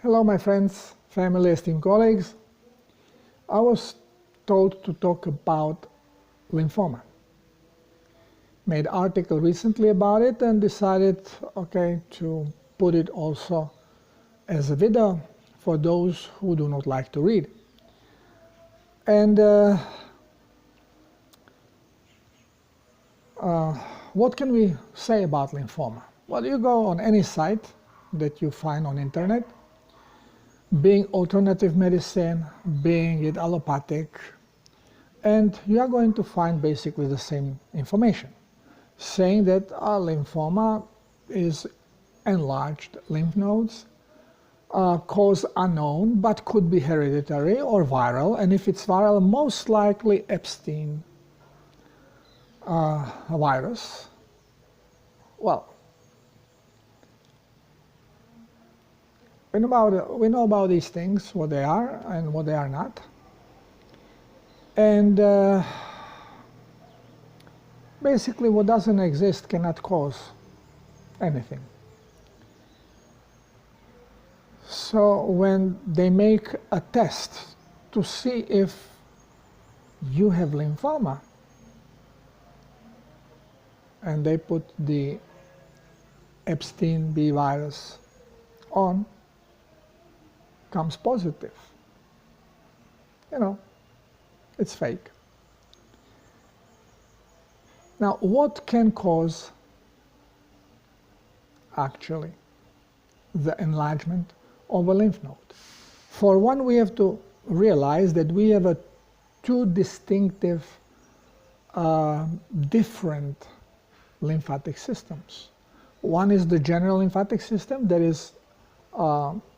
Hello my friends, family, esteemed colleagues. I was told to talk about lymphoma. Made an article recently about it and decided, to put it also as a video for those who do not like to read. And what can we say about lymphoma? Well, you go on any site that you find on internet, being alternative medicine, being it allopathic, and you are going to find basically the same information, saying that lymphoma is enlarged lymph nodes, cause unknown, but could be hereditary or viral, and if it's viral, most likely Epstein virus. Well, we know about these things, what they are and what they are not. And basically what doesn't exist cannot cause anything. So when they make a test to see if you have lymphoma, and they put the Epstein B virus on, comes positive. You know, it's fake. Now, what can cause actually the enlargement of a lymph node? For one, we have to realize that we have two distinctive, different lymphatic systems. One is the general lymphatic system that is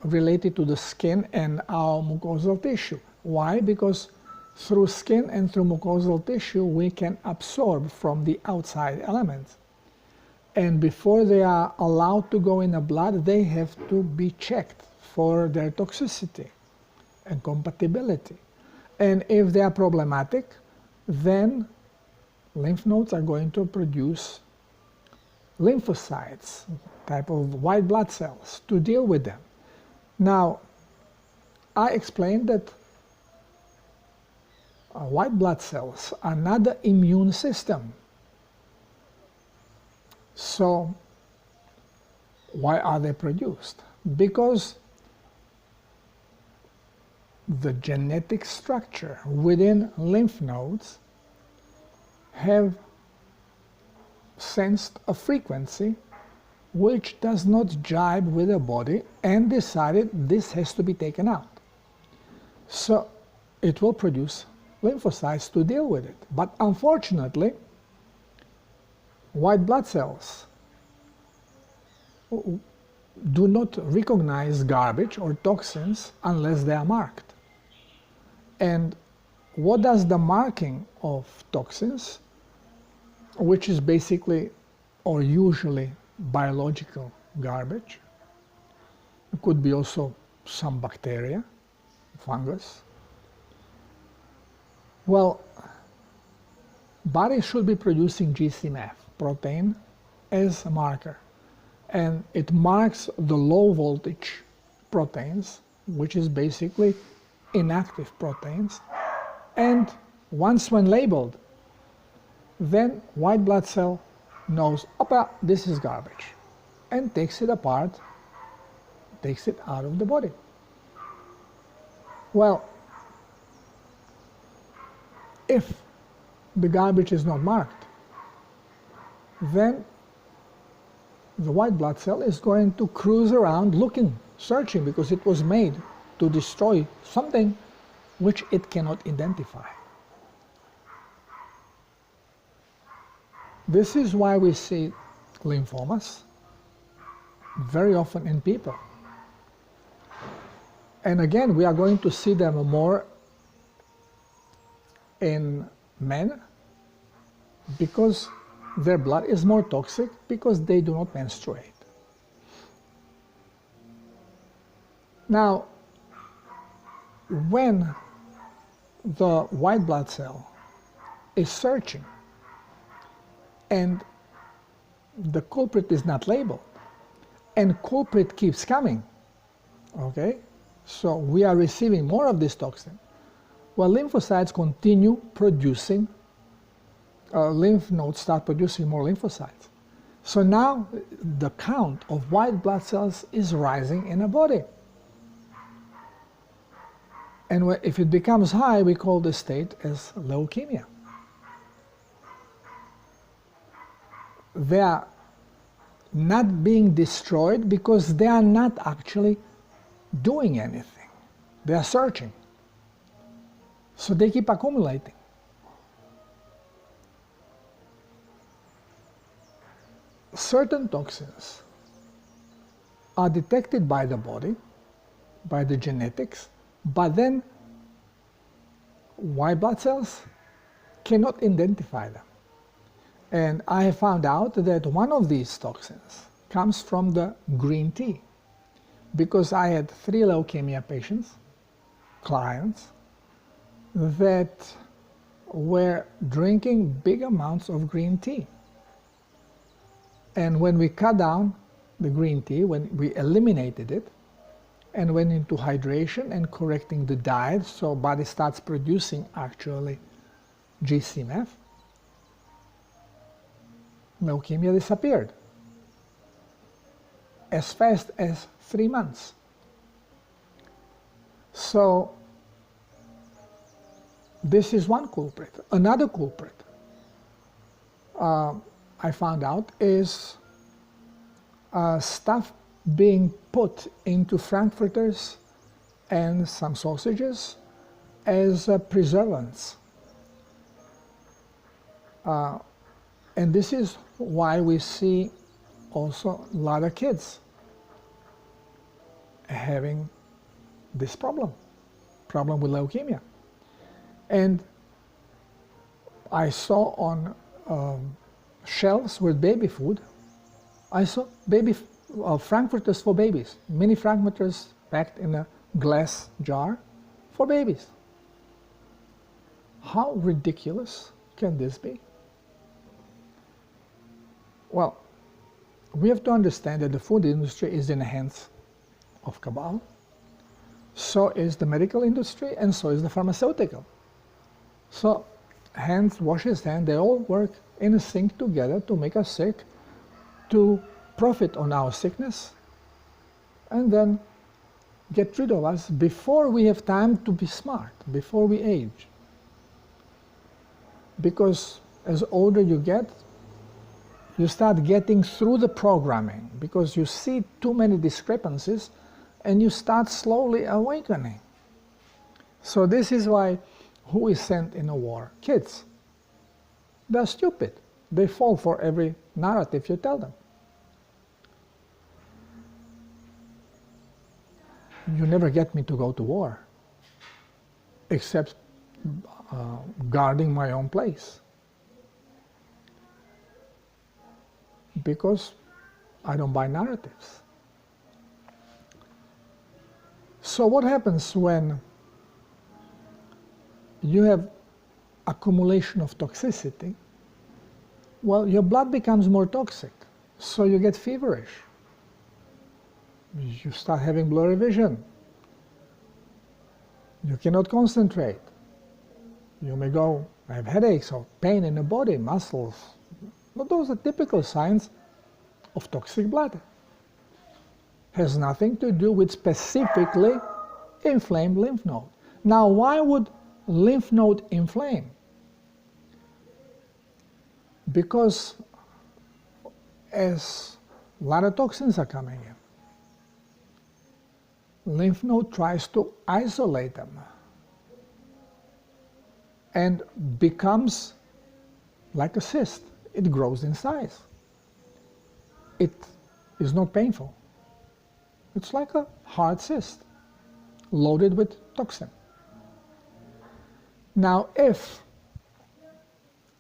related to the skin and our mucosal tissue. Why? Because through skin and through mucosal tissue we can absorb from the outside elements. And before they are allowed to go in the blood, they have to be checked for their toxicity and compatibility. And if they are problematic, then lymph nodes are going to produce lymphocytes, type of white blood cells, to deal with them. Now, I explained that white blood cells are not the immune system. So, why are they produced? Because the genetic structure within lymph nodes have sensed a frequency which does not jibe with the body and decided this has to be taken out. So it will produce lymphocytes to deal with it. But unfortunately, white blood cells do not recognize garbage or toxins unless they are marked. And what does the marking of toxins, which is basically or usually biological garbage, it could be also some bacteria, fungus. Well, body should be producing GCMF protein as a marker, and it marks the low voltage proteins, which is basically inactive proteins, and once when labeled, then white blood cell knows, this is garbage, and takes it apart, takes it out of the body. Well, if the garbage is not marked, then the white blood cell is going to cruise around looking, searching, because it was made to destroy something which it cannot identify. This is why we see lymphomas very often in people. And again, we are going to see them more in men because their blood is more toxic because they do not menstruate. Now, when the white blood cell is searching and the culprit is not labeled, and culprit keeps coming, Okay? So we are receiving more of this toxin. Well, lymphocytes continue producing, lymph nodes start producing more lymphocytes. So now the count of white blood cells is rising in a body. And if it becomes high, we call this state as leukemia. They are not being destroyed because they are not actually doing anything. They are searching. So they keep accumulating. Certain toxins are detected by the body, by the genetics, but then white blood cells cannot identify them. And I have found out that one of these toxins comes from the green tea, because I had 3 leukemia patients, clients, that were drinking big amounts of green tea. And when we cut down the green tea, when we eliminated it, and went into hydration and correcting the diet, so body starts producing actually GCMF, leukemia disappeared as fast as 3 months. So this is one culprit. Another culprit I found out is stuff being put into frankfurters and some sausages as preservatives. And this is why we see also a lot of kids having this problem with leukemia. And I saw on shelves with baby food, I saw frankfurters for babies, mini frankfurters packed in a glass jar for babies. How ridiculous can this be? Well, we have to understand that the food industry is in the hands of cabal. So is the medical industry, and so is the pharmaceutical. So hands washes hands, they all work in a sync together to make us sick, to profit on our sickness, and then get rid of us before we have time to be smart, before we age. Because as older you get, you start getting through the programming, because you see too many discrepancies and you start slowly awakening. So this is why who is sent in a war? Kids. They're stupid. They fall for every narrative you tell them. You never get me to go to war, except guarding my own place. Because I don't buy narratives. So what happens when you have accumulation of toxicity? Well, your blood becomes more toxic, so you get feverish. You start having blurry vision. You cannot concentrate. You may have headaches or pain in the body, muscles. But those are typical signs of toxic blood. Has nothing to do with specifically inflamed lymph node. Now, why would lymph node inflame? Because as a lot of toxins are coming in, lymph node tries to isolate them and becomes like a cyst. It grows in size. It is not painful. It's like a hard cyst loaded with toxin. Now, if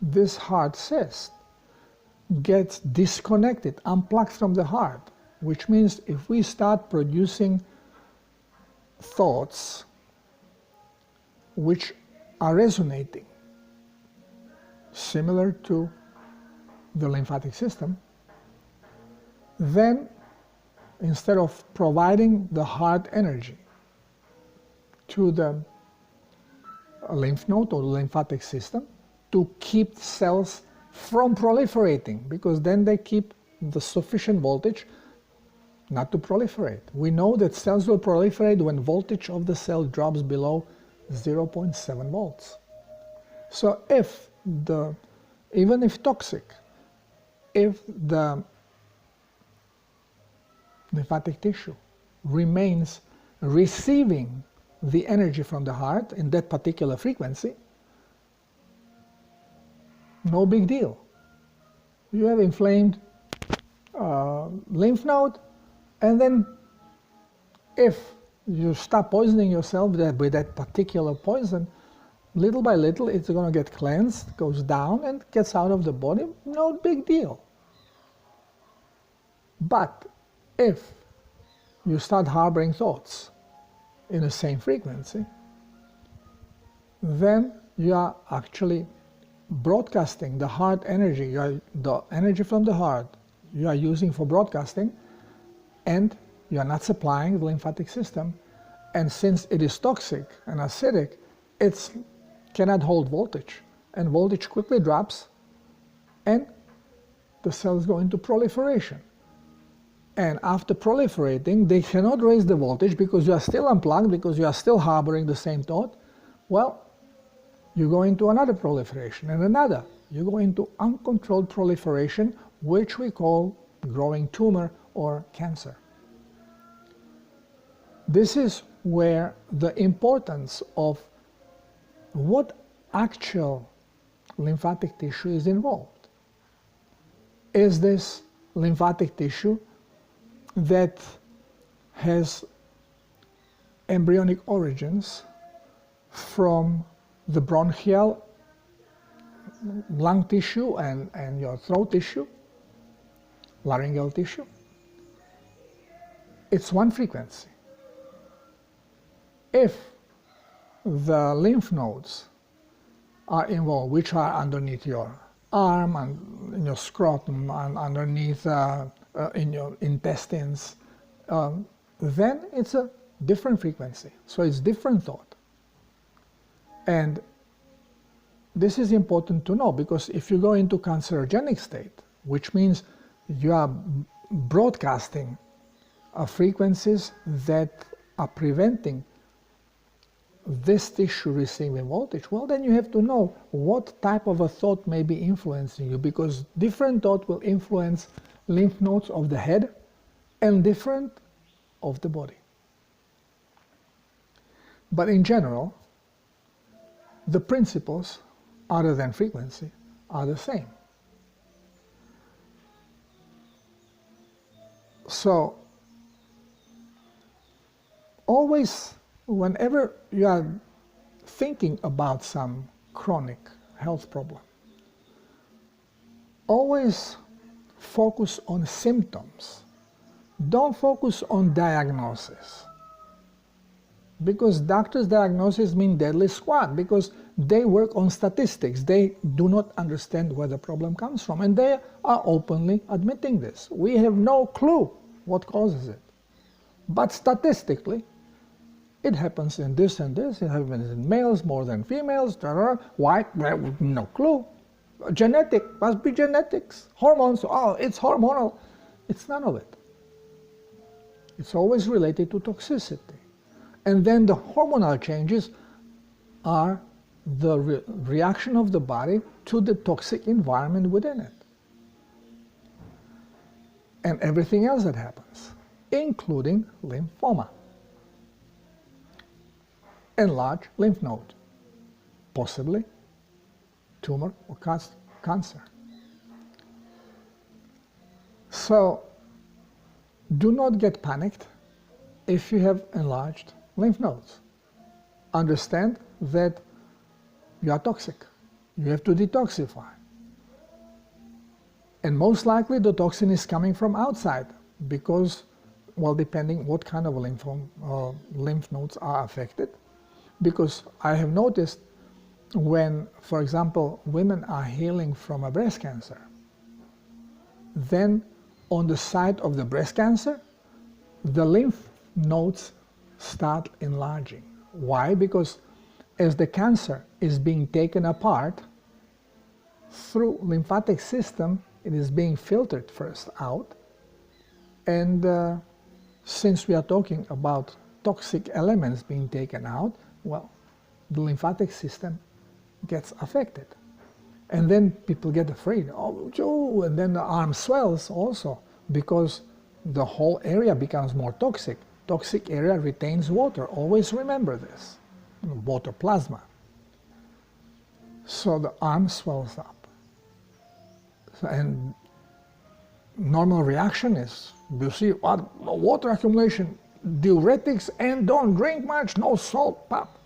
this hard cyst gets disconnected, unplugged from the heart, which means if we start producing thoughts which are resonating similar to the lymphatic system, then instead of providing the heart energy to the lymph node or the lymphatic system to keep cells from proliferating, because then they keep the sufficient voltage not to proliferate. We know that cells will proliferate when voltage of the cell drops below 0.7 volts. So even if toxic, if the lymphatic tissue remains receiving the energy from the heart in that particular frequency, no big deal. You have inflamed lymph node, and then if you stop poisoning yourself with that particular poison, little by little it's going to get cleansed, goes down and gets out of the body, no big deal. But if you start harboring thoughts in the same frequency, then you are actually broadcasting the heart energy, the energy from the heart you are using for broadcasting, and you are not supplying the lymphatic system. And since it is toxic and acidic, it cannot hold voltage, and voltage quickly drops, and the cells go into proliferation. And after proliferating, they cannot raise the voltage because you are still unplugged, because you are still harboring the same thought. Well, you go into another proliferation and another. You go into uncontrolled proliferation, which we call growing tumor or cancer. This is where the importance of what actual lymphatic tissue is involved. Is this lymphatic tissue that has embryonic origins from the bronchial lung tissue and your throat tissue, laryngeal tissue? It's one frequency. If the lymph nodes are involved, which are underneath your arm and in your scrotum and underneath in your intestines, then it's a different frequency. So it's different thought. And this is important to know, because if you go into cancerogenic state, which means you are broadcasting frequencies that are preventing this tissue receiving voltage, well, then you have to know what type of a thought may be influencing you, because different thought will influence lymph nodes of the head and different of the body. But in general, the principles, other than frequency, are the same. So always, whenever you are thinking about some chronic health problem, always focus on symptoms. Don't focus on diagnosis. Because doctors' diagnosis mean deadly squad, because they work on statistics. They do not understand where the problem comes from, and they are openly admitting this. We have no clue what causes it. But statistically, it happens in this and this, it happens in males more than females. Why? Well, no clue. Genetic, must be genetics. Hormones, oh, it's hormonal. It's none of it. It's always related to toxicity. And then the hormonal changes are the reaction of the body to the toxic environment within it. And everything else that happens, including lymphoma. Enlarged lymph node, possibly tumor or cancer. So do not get panicked if you have enlarged lymph nodes. Understand that you are toxic. You have to detoxify. And most likely the toxin is coming from outside, because, well, depending what kind of lymph nodes are affected. Because I have noticed when, for example, women are healing from a breast cancer, then on the site of the breast cancer, the lymph nodes start enlarging. Why? Because as the cancer is being taken apart, through lymphatic system, it is being filtered first out. And since we are talking about toxic elements being taken out, well, the lymphatic system gets affected. And then people get afraid, oh, Joe, and then the arm swells also, because the whole area becomes more toxic. Toxic area retains water. Always remember this. Water plasma. So the arm swells up. And normal reaction is, you see, water accumulation, diuretics, and don't drink much, no salt, pop.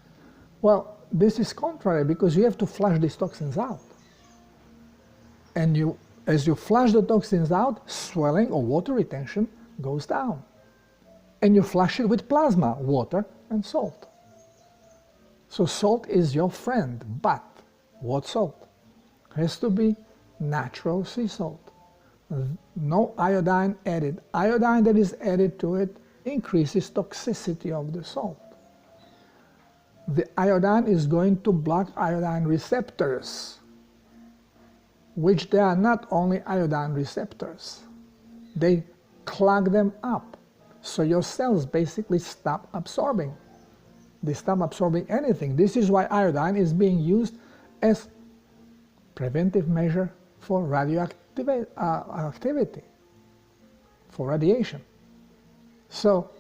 Well, this is contrary, because you have to flush these toxins out. And as you flush the toxins out, swelling or water retention goes down. And you flush it with plasma, water and salt. So salt is your friend, but what salt? Has to be natural sea salt. No iodine added. Iodine that is added to it increases toxicity of the salt. The iodine is going to block iodine receptors, which they are not only iodine receptors. They clog them up. So your cells basically stop absorbing. They stop absorbing anything. This is why iodine is being used as preventive measure for radioactivity, for radiation. So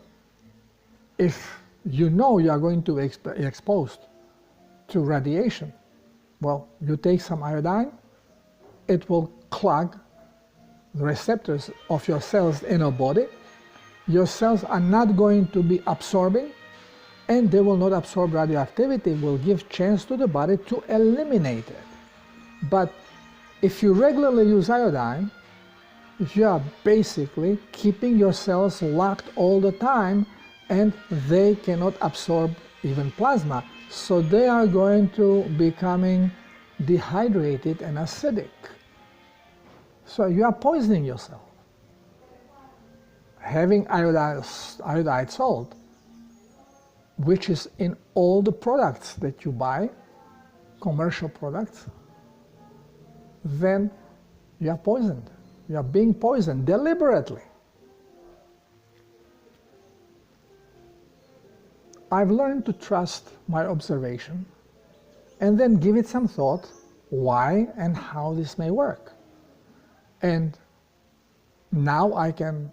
if you know you are going to be exposed to radiation, well, you take some iodine, it will clog the receptors of your cells in your body. Your cells are not going to be absorbing, and they will not absorb radioactivity. It will give chance to the body to eliminate it. But if you regularly use iodine, you are basically keeping your cells locked all the time, and they cannot absorb even plasma. So they are going to becoming dehydrated and acidic. So you are poisoning yourself. Having iodide salt, which is in all the products that you buy, commercial products, then you are poisoned. You are being poisoned deliberately. I've learned to trust my observation and then give it some thought why and how this may work. And now I can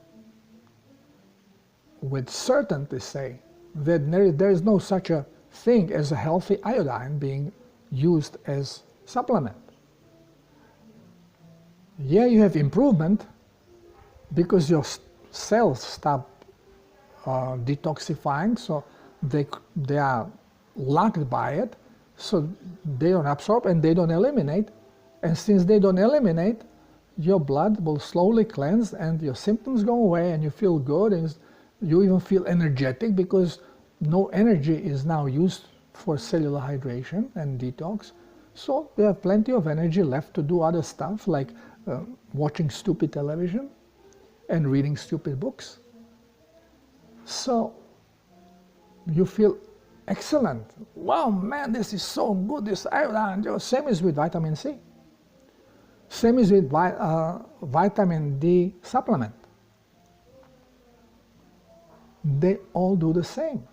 with certainty say that there is no such a thing as a healthy iodine being used as supplement. Yeah, you have improvement because your cells stop detoxifying, so they are locked by it, so they don't absorb and they don't eliminate. And since they don't eliminate, your blood will slowly cleanse and your symptoms go away and you feel good, and you even feel energetic because no energy is now used for cellular hydration and detox. So we have plenty of energy left to do other stuff like watching stupid television and reading stupid books. So you feel excellent. Wow, man, this is so good, this iodine. Same is with vitamin C. Same is with vitamin D supplement. They all do the same.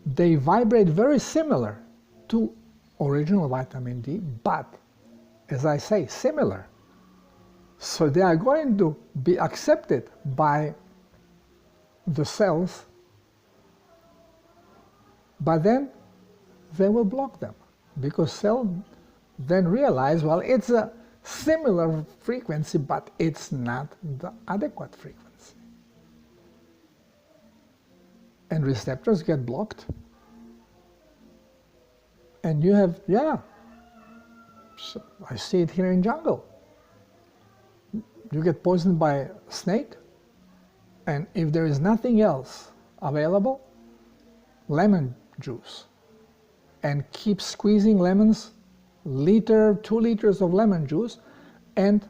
They vibrate very similar to original vitamin D, but, as I say, similar. So they are going to be accepted by the cells, but then they will block them because cells then realize, well, it's a similar frequency, but it's not the adequate frequency. And receptors get blocked. And you have, so I see it here in jungle. You get poisoned by a snake, and if there is nothing else available, lemon juice. And keep squeezing lemons, 2 liters of lemon juice, and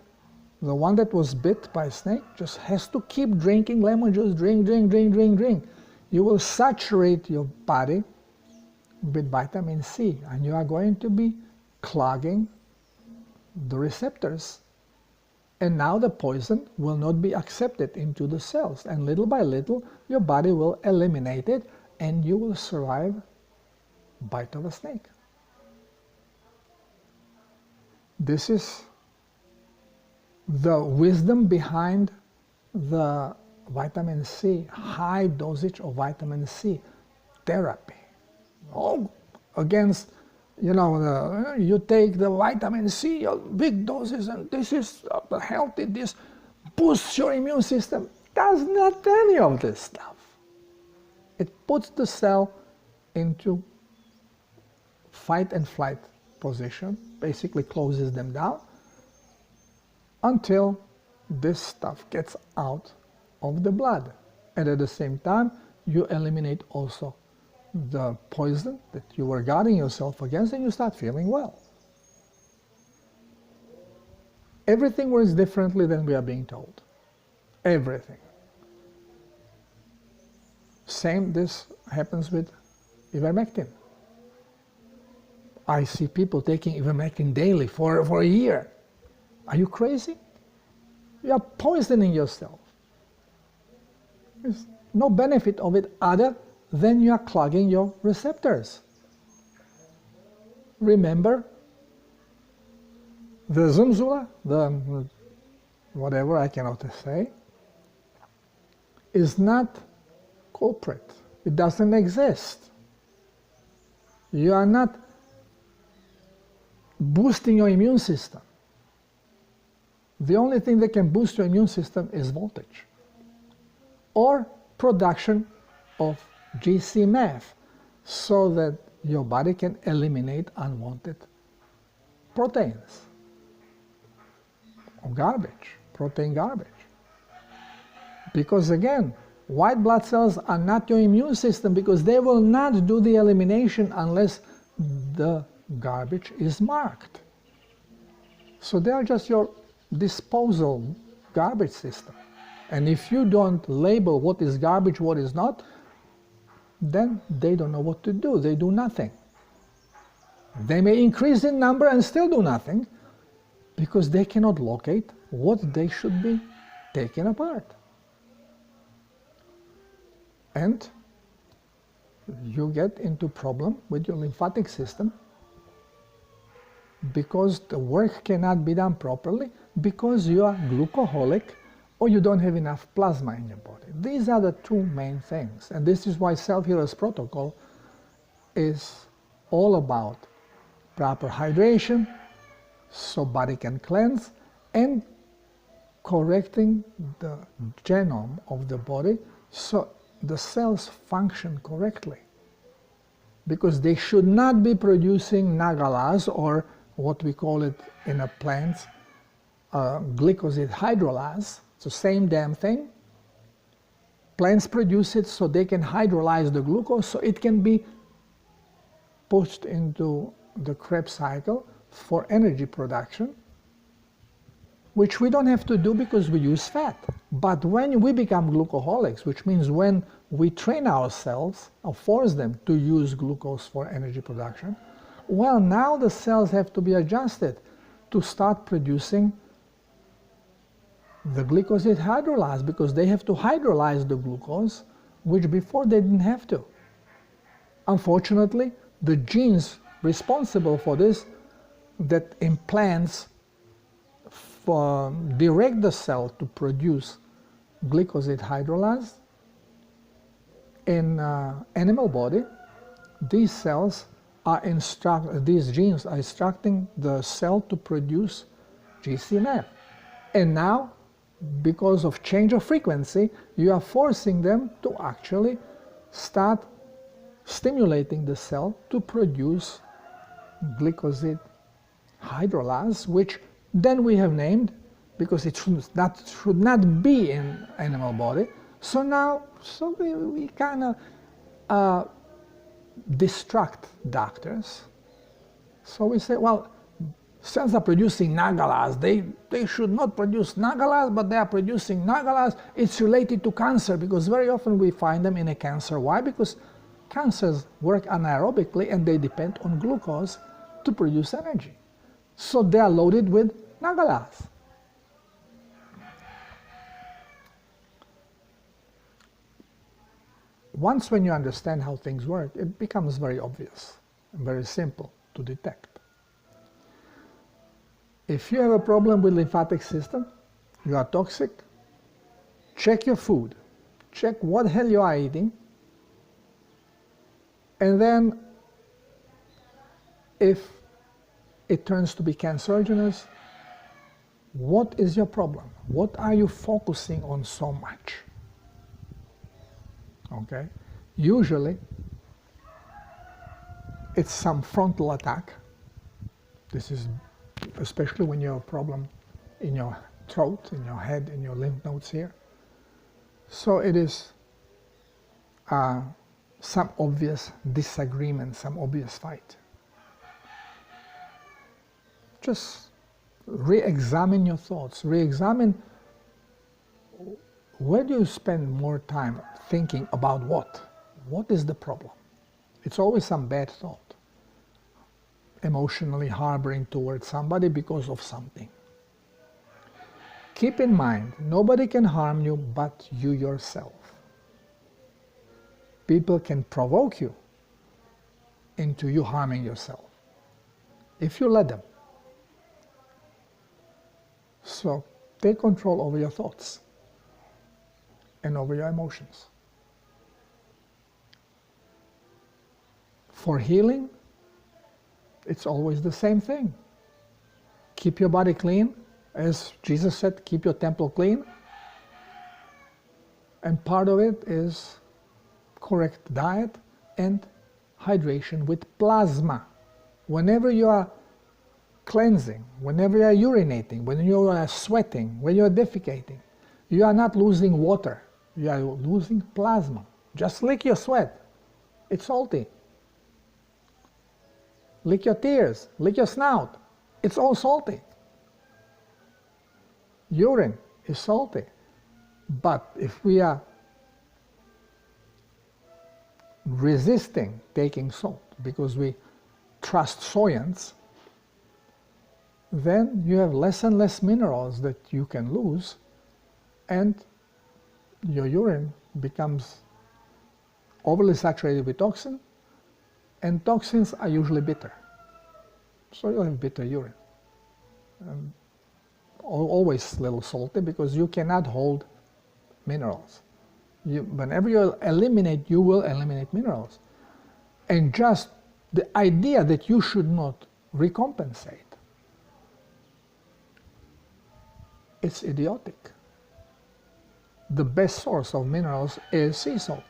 The one that was bit by a snake just has to keep drinking lemon juice, drink, drink, drink, drink, drink. You will saturate your body with vitamin C, and you are going to be clogging the receptors. And now the poison will not be accepted into the cells, and little by little your body will eliminate it, and you will survive bite of a snake. This is the wisdom behind the vitamin C, high dosage of vitamin C therapy. All against, you take the vitamin C, big doses, and this is healthy, this boosts your immune system. Does not any of this stuff. It puts the cell into fight and flight position, basically closes them down, until this stuff gets out of the blood. And at the same time, you eliminate also the poison that you were guarding yourself against, and you start feeling well. Everything works differently than we are being told. Everything. Same, this happens with ivermectin. I see people taking ivermectin daily for a year. Are you crazy? You are poisoning yourself. There's no benefit of it other than you are clogging your receptors. Remember, the Zumzula, the whatever I cannot say, is not culprit. It doesn't exist. You are not boosting your immune system. The only thing that can boost your immune system is voltage or production of GCMF, so that your body can eliminate unwanted proteins or garbage, protein garbage. Because again, white blood cells are not your immune system, because they will not do the elimination unless the garbage is marked. So they are just your disposal garbage system. And if you don't label what is garbage, what is not, then they don't know what to do. They do nothing. They may increase in number and still do nothing, because they cannot locate what they should be taken apart. And you get into problem with your lymphatic system, because the work cannot be done properly, because you are glucoholic or you don't have enough plasma in your body. These are the two main things. And this is why Self-Healer's Protocol is all about proper hydration, so body can cleanse, and correcting the genome of the body so the cells function correctly. Because they should not be producing nagalase, or what we call it in a plant, glycoside hydrolase. It's the same damn thing. Plants produce it so they can hydrolyze the glucose, so it can be pushed into the Krebs cycle for energy production, which we don't have to do because we use fat. But when we become glucoholics, which means when we train ourselves or force them to use glucose for energy production, well, now the cells have to be adjusted to start producing the glycoside hydrolase, because they have to hydrolyze the glucose, which before they didn't have to. Unfortunately, the genes responsible for this, that in plants direct the cell to produce glycoside hydrolase, in animal body, these cells are these genes are instructing the cell to produce GCMF. And now, because of change of frequency, you are forcing them to actually start stimulating the cell to produce glycoside hydrolase, which then we have named, because it should not be in animal body. So now, we kind of distract doctors. So we say, well, cells are producing nagalas. They should not produce nagalas, but they are producing nagalas. It's related to cancer, because very often we find them in a cancer. Why? Because cancers work anaerobically and they depend on glucose to produce energy. So they are loaded with nagalas. Once when you understand how things work, it becomes very obvious and very simple to detect. If you have a problem with lymphatic system, you are toxic, check your food, check what hell you are eating, and then if it turns to be cancerogenious, what is your problem? What are you focusing on so much? Okay? Usually, it's some frontal attack. This is especially when you have a problem in your throat, in your head, in your lymph nodes here. So it is some obvious disagreement, some obvious fight. Just re-examine your thoughts, re-examine where do you spend more time thinking about what? What is the problem? It's always some bad thought, emotionally harboring towards somebody because of something. Keep in mind, nobody can harm you but you yourself. People can provoke you into you harming yourself, if you let them. So take control over your thoughts and over your emotions. For healing, it's always the same thing. Keep your body clean. As Jesus said, keep your temple clean. And part of it is correct diet and hydration with plasma. Whenever you are cleansing, whenever you are urinating, when you are sweating, when you are defecating, you are not losing water. You are losing plasma. Just lick your sweat. It's salty. Lick your tears. Lick your snout. It's all salty. Urine is salty. But if we are resisting taking salt because we trust soyance, then you have less and less minerals that you can lose, and your urine becomes overly saturated with toxin, and toxins are usually bitter. So you'll have bitter urine. Always a little salty because you cannot hold minerals. Whenever you eliminate, you will eliminate minerals. And just the idea that you should not recompensate, it's idiotic. The best source of minerals is sea salt.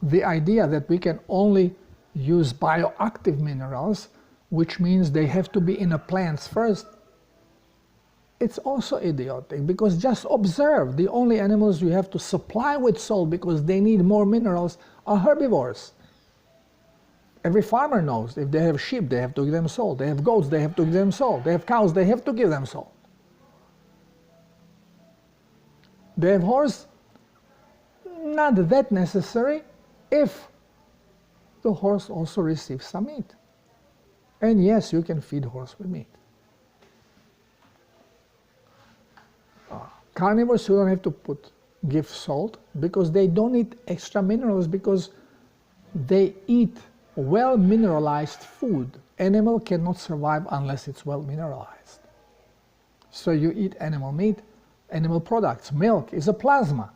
The idea that we can only use bioactive minerals, which means they have to be in the plants first, it's also idiotic, because just observe, the only animals you have to supply with salt because they need more minerals are herbivores. Every farmer knows if they have sheep, they have to give them salt. They have goats, they have to give them salt. They have cows, they have to give them salt. They have horse, not that necessary if the horse also receives some meat. And yes, you can feed horse with meat. Carnivores, you don't have to give salt because they don't eat extra minerals because they eat well mineralized food. Animal cannot survive unless it's well mineralized. So you eat animal meat, animal products. Milk is a plasma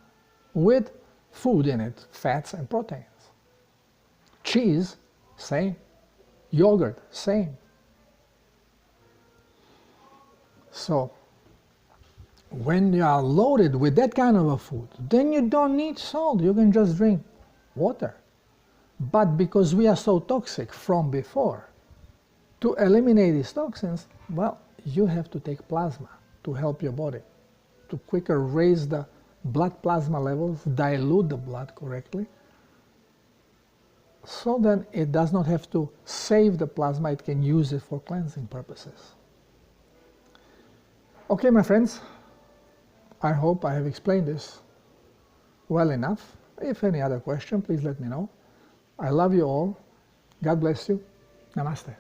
with food in it, fats and proteins. Cheese, same. Yogurt, same. So when you are loaded with that kind of a food, then you don't need salt. You can just drink water. But because we are so toxic from before, to eliminate these toxins, well, you have to take plasma to help your body, to quicker raise the blood plasma levels, dilute the blood correctly, so then it does not have to save the plasma, it can use it for cleansing purposes. Okay, my friends, I hope I have explained this well enough. If any other question, please let me know. I love you all. God bless you. Namaste.